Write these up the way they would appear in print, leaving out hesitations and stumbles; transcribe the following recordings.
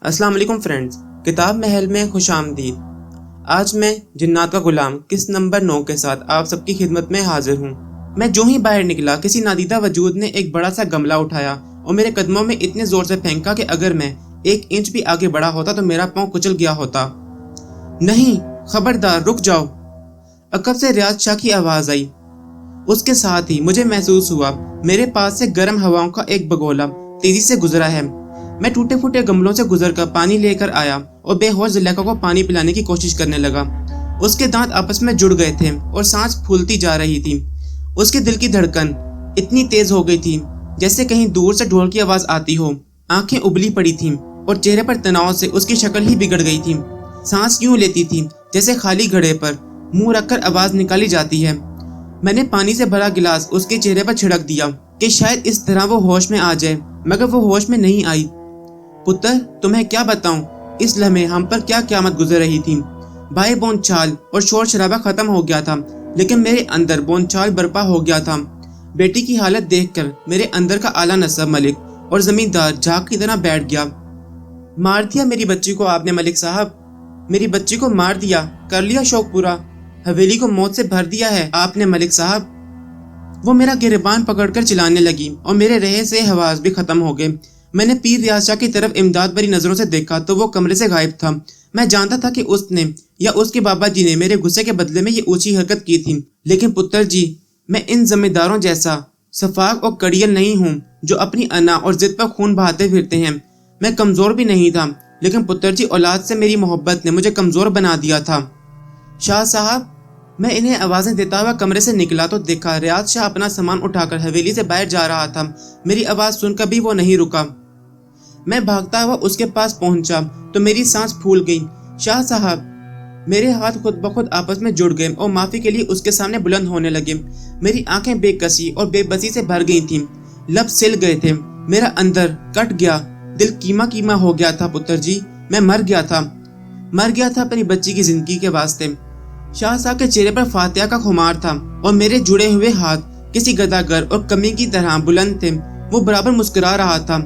السلام علیکم فرینڈز، کتاب محل میں خوش آمدید۔ آج میں جنات کا غلام قسط نمبر 9 کے ساتھ آپ سب کی خدمت میں حاضر ہوں۔ میں جو ہی باہر نکلا، کسی نادیدہ وجود نے ایک بڑا سا گملہ اٹھایا اور میرے قدموں میں اتنے زور سے پھینکا کہ اگر میں 1 انچ بھی آگے بڑھا ہوتا تو میرا پاؤں کچل گیا ہوتا۔ نہیں، خبردار، رک جاؤ! عقب سے ریاض شاہ کی آواز آئی۔ اس کے ساتھ ہی مجھے محسوس ہوا میرے پاس سے گرم ہواؤں کا ایک بگولا تیزی سے گزرا ہے۔ میں ٹوٹے پھوٹے گملوں سے گزر کر پانی لے کر آیا اور بے ہوش زلیخا کو پانی پلانے کی کوشش کرنے لگا۔ اس کے دانت آپس میں جڑ گئے تھے اور سانس پھولتی جا رہی تھی۔ اس کے دل کی دھڑکن اتنی تیز ہو گئی تھی جیسے کہیں دور سے ڈھول کی آواز آتی ہو۔ آنکھیں ابلی پڑی تھیں اور چہرے پر تناؤ سے اس کی شکل ہی بگڑ گئی تھی۔ سانس یوں لیتی تھی جیسے خالی گھڑے پر منہ رکھ کر آواز نکالی جاتی ہے۔ میں نے پانی سے بھرا گلاس اس کے چہرے پر چھڑک دیا کہ شاید اس طرح وہ ہوش میں آ جائے، مگر وہ ہوش میں نہیں آئی۔ پتر، تمہیں کیا بتاؤں، اس لمحے ہم پر کیا قیامت گزر رہی تھی۔ بھائی بون چال اور شور شرابہ ختم ہو گیا تھا، لیکن میرے اندر بون چال برپا ہو گیا تھا۔ بیٹی کی حالت دیکھ کر میرے اندر کا اعلیٰ نصب ملک اور زمیندار جھاگ کی طرح بیٹھ گیا۔ مار دیا میری بچی کو آپ نے ملک صاحب، میری بچی کو مار دیا، کر لیا شوق پورا، حویلی کو موت سے بھر دیا ہے آپ نے ملک صاحب۔ وہ میرا گریبان پکڑ کر چلانے لگی اور میرے رہے سے حواس بھی ختم ہو گئے۔ میں نے پیر ریاض شاہ کی طرف امداد بھری نظروں سے دیکھا تو وہ کمرے سے غائب تھا۔ میں جانتا تھا کہ اس نے یا اس کے بابا جی نے میرے غصے کے بدلے میں یہ اونچی حرکت کی تھی، لیکن پتر جی، میں ان زمینداروں جیسا سفاک اور کڑیل نہیں ہوں جو اپنی انا اور ضد پر خون بہاتے پھرتے ہیں۔ میں کمزور بھی نہیں تھا، لیکن پتر جی، اولاد سے میری محبت نے مجھے کمزور بنا دیا تھا۔ شاہ صاحب، میں انہیں آوازیں دیتا ہوا کمرے سے نکلا تو دیکھا ریاض شاہ اپنا سامان اٹھا کر حویلی سے باہر جا رہا تھا۔ میری آواز سن کر بھی وہ نہیں رکا۔ میں بھاگتا ہوا اس کے پاس پہنچا تو میری سانس پھول گئی۔ شاہ صاحب، میرے ہاتھ خود بخود آپس میں جڑ گئے اور معافی کے لیے اس کے سامنے بلند ہونے لگے۔ میری آنکھیں بے کسی اور بے بسی سے بھر گئی تھیں، لب سل گئے تھے، میرا اندر کٹ گیا، دل کیما کیما ہو گیا تھا۔ پتر جی، میں مر گیا تھا اپنی بچی کی زندگی کے واسطے۔ شاہ صاحب کے چہرے پر فاتحہ کا خمار تھا اور میرے جڑے ہوئے ہاتھ کسی گداگر اور کمی کی طرح بلند تھے۔ وہ برابر مسکرا رہا تھا،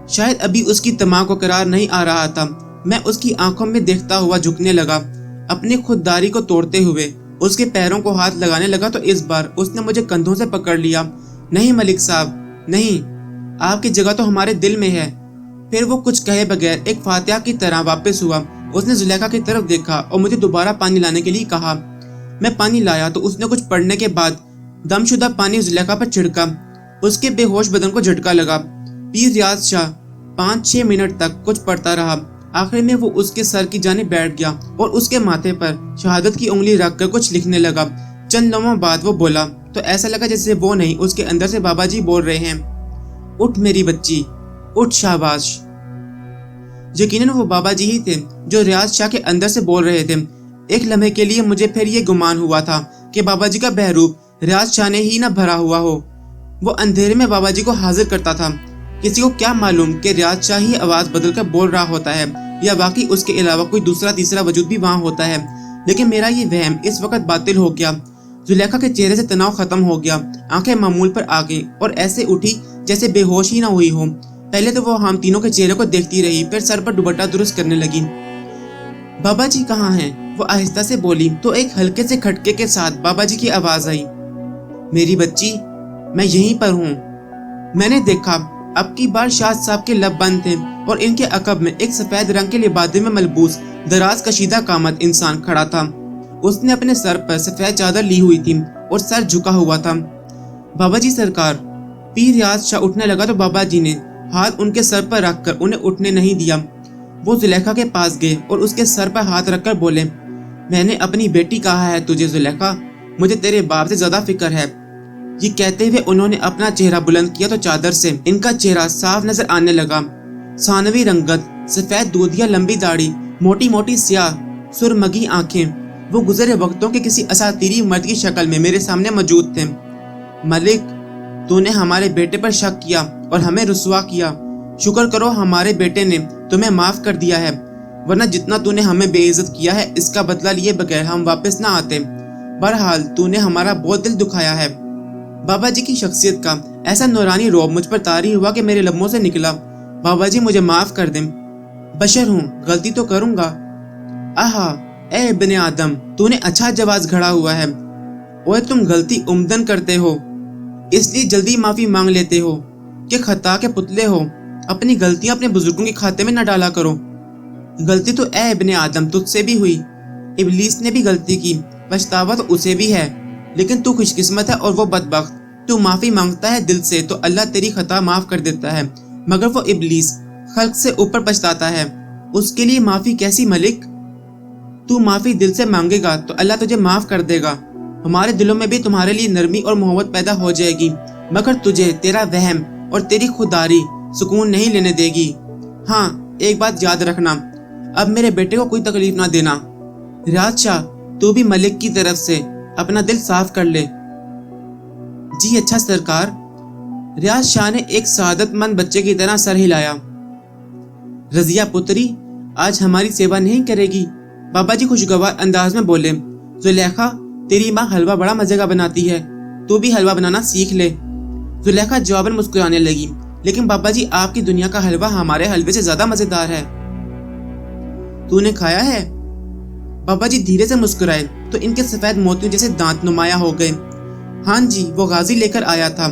شاید ابھی اس کی تما کو قرار نہیں آ رہا تھا۔ میں اس کی آنکھوں میں دیکھتا ہوا جھکنے لگا، اپنی خودداری کو توڑتے ہوئے اس کے پیروں کو ہاتھ لگانے لگا تو اس بار اس نے مجھے کندھوں سے پکڑ لیا۔ نہیں ملک صاحب، نہیں، آپ کی جگہ تو ہمارے دل میں ہے۔ پھر وہ کچھ کہے بغیر ایک فاتحہ کی طرح واپس ہوا۔ اس نے زلیخا کی طرف دیکھا اور مجھے دوبارہ پانی لانے کے لیے کہا۔ میں پانی لایا تو اس نے کچھ پڑھنے کے بعد دم شدہ پانی زلیخا پر چھڑکا۔ اس کے بے ہوش بدن کو جھٹکا لگا۔ پیر ریاض شاہ 5-6 منٹ تک کچھ پڑھتا رہا۔ آخر میں وہ اس کے سر کی جانب بیٹھ گیا اور اس کے ماتھے پر شہادت کی انگلی رکھ کر کچھ لکھنے لگا۔ چند لمحوں بعد وہ بولا تو ایسا لگا جیسے وہ نہیں، اس کے اندر سے بابا جی بول رہے ہیں، اٹھ میری بچی، اٹھ شاباش۔ یقیناً وہ بابا جی ہی تھے جو ریاض شاہ کے اندر سے بول رہے تھے۔ ایک لمحے کے لیے مجھے پھر یہ گمان ہوا تھا کہ بابا جی کا بہروپ ریاض شاہ نے ہی نہ بھرا ہوا ہو۔ وہ اندھیرے میں بابا جی کو حاضر کرتا تھا۔ کسی کو کیا معلوم کہ ریاض شاہ ہی آواز بدل کر بول رہا ہوتا ہے یا واقعی اس کے علاوہ کوئی دوسرا تیسرا وجود بھی وہاں ہوتا ہے۔ لیکن میرا یہ وہم اس وقت باطل ہو گیا۔ زلیخا کے چہرے سے تناؤ ختم ہو گیا، آنکھیں معمول پر آ گئیں اور ایسے اٹھی جیسے بے ہوش ہی نہ ہوئی ہو۔ پہلے تو وہ ہم تینوں کے چہرے کو دیکھتی رہی، پھر سر پر دوپٹہ درست کرنے لگی۔ بابا جی کہاں ہیں؟ وہ آہستہ سے بولی تو ایک ہلکے سے کھٹکے کے ساتھ بابا جی کی آواز آئی، میری بچی، میں یہیں پر ہوں۔ میں نے دیکھا اب کی بار شاہ صاحب کے لب بند تھے اور ان کے عقب میں ایک سفید رنگ کے لبادے میں ملبوس دراز کشیدہ قامت انسان کھڑا تھا۔ اس نے اپنے سر پر سفید چادر لی ہوئی تھی اور سر جھکا ہوا تھا۔ بابا جی سرکار۔ پیر ریاض شاہ اٹھنے لگا تو بابا جی نے ہاتھ ان کے سر پر رکھ کر انہیں اٹھنے نہیں دیا۔ وہ زلیخا کے پاس گئے اور اس کے سر پر ہاتھ رکھ کر بولے، میں نے اپنی بیٹی کہا ہے تجھے زلیخا، مجھے تیرے باپ سے زیادہ فکر ہے۔ یہ کہتے ہوئے انہوں نے اپنا چہرہ بلند کیا تو چادر سے ان کا چہرہ صاف نظر آنے لگا۔ ثانوی رنگت، سفید دودھیا لمبی داڑھی، موٹی موٹی سیاہ سرمگی آنکھیں، وہ گزرے وقتوں کے کسی اساطیری مرد کی شکل میں میرے سامنے موجود تھے۔ ملک، تو نے ہمارے بیٹے پر شک کیا اور ہمیں رسوا کیا، شکر کرو ہمارے بیٹے نے تمہیں معاف کر دیا ہے۔ ورنہ جتنا تو نے ہمیں بے عزت کیا ہے اس کا بدلہ لیے بغیر ہم واپس نہ آتے۔ بہرحال تو نے ہمارا بہت دل دکھایا ہے۔ بابا جی کی شخصیت کا ایسا نورانی روب مجھ پر طاری ہوا کہ میرے لبوں سے نکلا، بابا جی مجھے معاف کر دیں، بشر ہوں، غلطی تو کروں گا۔ آہا اے ابن آدم، تو نے اچھا جواز گھڑا ہوا ہے، اور تم غلطی عمدن کرتے ہو، اس لیے جلدی معافی مانگ لیتے ہو کہ خطا کے پتلے ہو، اپنی غلطیاں اپنے بزرگوں کے کھاتے میں نہ ڈالا کرو۔ غلطی تو اے ابن آدم تجھ سے بھی ہوئی، ابلیس نے بھی غلطی کی، پچھتاوا تو اسے بھی ہے، لیکن تو خوش قسمت ہے اور وہ بدبخت۔ تو معافی مانگتا ہے دل سے تو اللہ تیری خطا معاف کر دیتا ہے، مگر وہ ابلیس خلق سے اوپر پچھتاتا ہے، اس کے لیے معافی کیسی ملک؟ تو معافی دل سے مانگے گا تو اللہ تجھے معاف کر دے گا، ہمارے دلوں میں بھی تمہارے لیے نرمی اور محبت پیدا ہو جائے گی، مگر تجھے تیرا وہم اور تیری خودداری سکون نہیں لینے دے گی۔ ہاں ایک بات یاد رکھنا، اب میرے بیٹے کو کوئی تکلیف نہ دینا۔ ریاض شاہ تو بھی ملک کی طرف سے اپنا دل صاف کر لے۔ جی اچھا سرکار۔ ریاض شاہ نے ایک سعادت مند بچے کی طرح سر ہلایا۔ رضیہ پتری آج ہماری سیوا نہیں کرے گی؟ بابا جی خوشگوار انداز میں بولے۔ زلیخا تیری ماں حلوہ بڑا مزے کا بناتی ہے، تو بھی حلوہ بنانا سیکھ لے۔ زلیخا جواباً مسکرانے لگی، لیکن بابا جی آپ کی دنیا کا حلوہ ہمارے حلوے سے زیادہ مزیدار ہے۔ تو نے کھایا ہے؟ بابا جی دھیرے سے مسکرائے تو ان کے سفید موتیوں جیسے دانت نمایاں ہو گئے۔ ہاں جی، وہ غازی لے کر آیا تھا،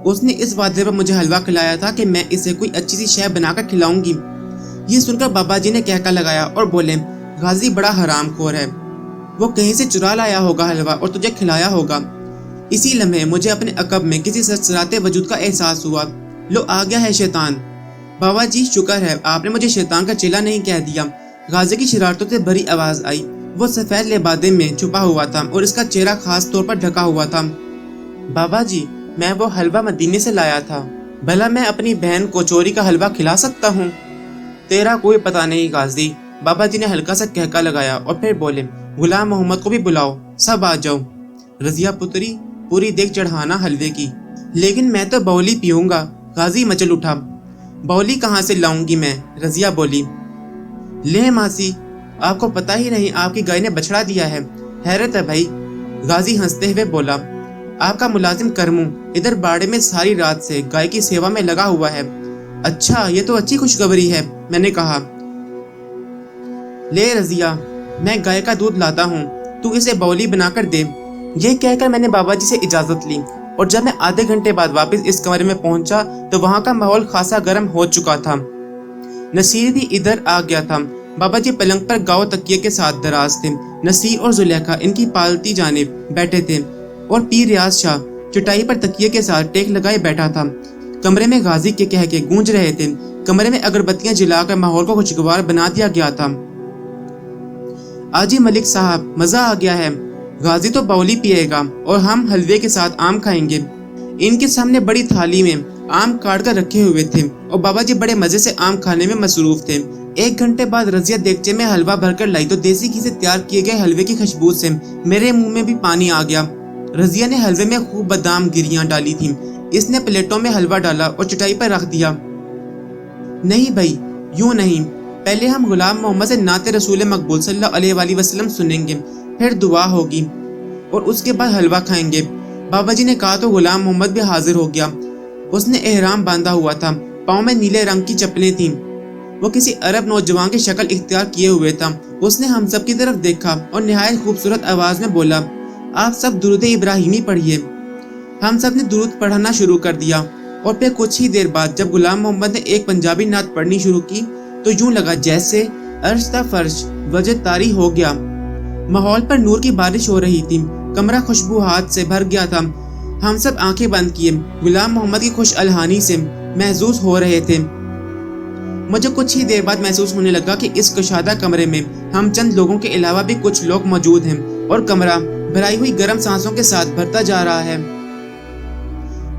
اس نے اس وعدے پر مجھے حلوہ کھلایا تھا کہ میں اسے کوئی اچھی سی شے بنا کر کھلاؤں گی۔ یہ سن کر بابا جی نے کہکا لگایا اور بولے، غازی بڑا حرام خور ہے، وہ کہیں سے چرا لایا ہوگا حلوہ اور تجھے کھلایا ہوگا۔ اسی لمحے مجھے اپنے عقب میں کسی سرسراتے وجود کا احساس ہوا، لو آ گیا ہے شیطان۔ بابا جی شکر ہے آپ نے مجھے شیطان کا چیلا نہیں کہہ دیا۔ غازی کی شرارتوں سے بھری آواز آئی، وہ سفید لبادے میں چھپا ہوا تھا اور اس کا چہرہ خاص طور پر ڈھکا ہوا تھا۔ بابا جی میں وہ حلوہ مدینے سے لایا تھا، بھلا میں اپنی بہن کو چوری کا حلوہ کھلا سکتا ہوں؟ تیرا کوئی پتہ نہیں غازی۔ بابا جی نے ہلکا سا کہکا لگایا اور پھر بولے، غلام محمد کو بھی بلاؤ، سب آ جاؤ۔ رضیہ پتری پوری دیکھ چڑھانا حلوے کی۔ لیکن میں تو بولی پیوں گا۔ غازی مچل اٹھا۔ بولی کہاں سے لاؤں گی میں؟ رضیہ بولی۔ لے ماسی، آپ کو پتہ ہی نہیں آپ کی گائے نے بچڑا دیا ہے، حیرت ہے بھائی۔ غازی ہنستے ہوئے بولا، آپ کا ملازم کرمو ادھر باڑے میں ساری رات سے گائے کی سیوا میں لگا ہوا ہے۔ اچھا یہ تو اچھی خوشخبری ہے، میں نے کہا۔ لے رضیہ، میں گائے کا دودھ لاتا ہوں، تو اسے بولی بنا کر دے۔ یہ کہہ کر میں نے بابا جی سے اجازت لی اور جب میں آدھے گھنٹے بعد واپس اس کمرے میں پہنچا تو وہاں کا ماحول خاصا گرم ہو چکا تھا۔ نصیر بھی ادھر آ گیا تھا۔ بابا جی پلنگ پر گاؤ تکیے کے ساتھ دراز تھے، نصیر اور زلیخا ان کی پالتی جانب بیٹھے تھے اور پیر ریاض شاہ چٹائی پر تکیے کے ساتھ ٹیک لگائے بیٹھا تھا۔ کمرے میں غازی کے کہکے گونج رہے تھے، کمرے میں اگربتیاں جلا کر ماحول کو خوشگوار بنا دیا گیا تھا۔ آجی ملک صاحب مزہ آ گیا ہے، غازی تو بولی پیے گا اور ہم حلوے کے ساتھ آم کھائیں گے۔ ان کے سامنے بڑی تھالی میں آم کاٹ کر رکھے ہوئے تھے اور بابا جی بڑے مزے سے آم کھانے میں مصروف تھے۔ ایک گھنٹے بعد رضیہ دیگچے میں حلوہ بھر کر لائی تو دیسی گھی سے تیار کیے گئے حلوے کی خوشبو سے میرے منہ میں بھی پانی آ گیا۔ رضیہ نے حلوے میں خوب بادام گریاں ڈالی تھیں، اس نے پلیٹوں میں حلوہ ڈالا اور چٹائی پر رکھ دیا۔ نہیں بھائی یوں نہیں، پہلے ہم غلام محمد سے نعت رسول مقبول صلی اللہ علیہ وآلہ وسلم سنیں گے، پھر دعا ہوگی اور اس کے بعد حلوہ کھائیں گے۔ بابا جی نے کہا تو غلام محمد بھی حاضر ہو گیا۔ اس نے احرام باندھا ہوا تھا، پاؤں میں نیلے رنگ کی چپلیں تھیں، وہ کسی عرب نوجوان کی شکل اختیار کیے ہوئے تھا۔ اس نے ہم سب کی طرف دیکھا اور نہایت خوبصورت آواز میں بولا، آپ سب درود ابراہیمی پڑھیے۔ ہم سب نے درود پڑھنا شروع کر دیا اور پھر کچھ ہی دیر بعد جب غلام محمد نے ایک پنجابی نعت پڑھنی شروع کی تو یوں لگا جیسے عرش تا فرش وجہ طاری ہو گیا۔ ماحول پر نور کی بارش ہو رہی تھی، کمرہ خوشبوہات سے بھر گیا تھا۔ ہم سب آنکھیں بند کیے غلام محمد کی خوش الہانی سے محظوظ ہو رہے تھے۔ مجھے کچھ ہی دیر بعد محسوس ہونے لگا کہ اس کشادہ کمرے میں ہم چند لوگوں کے علاوہ بھی کچھ لوگ موجود ہیں اور کمرہ بھرائی ہوئی گرم سانسوں کے ساتھ بھرتا جا رہا ہے۔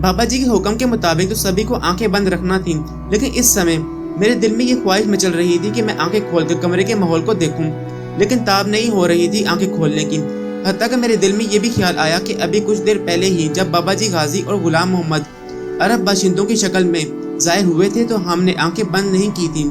بابا جی کے حکم کے مطابق تو سبھی کو آنکھیں بند رکھنا تھیں، لیکن اس سمے میرے دل میں یہ خواہش مچل رہی تھی کہ میں آنکھیں کھول کر کمرے کے ماحول کو دیکھوں، لیکن تاب نہیں ہو رہی تھی آنکھیں کھولنے کی۔ حتیٰ کہ میرے دل میں یہ بھی خیال آیا کہ ابھی کچھ دیر پہلے ہی جب بابا جی غازی اور غلام محمد عرب باشندوں کی شکل میں ظاہر ہوئے تھے تو ہم نے آنکھیں بند نہیں کی تھیں۔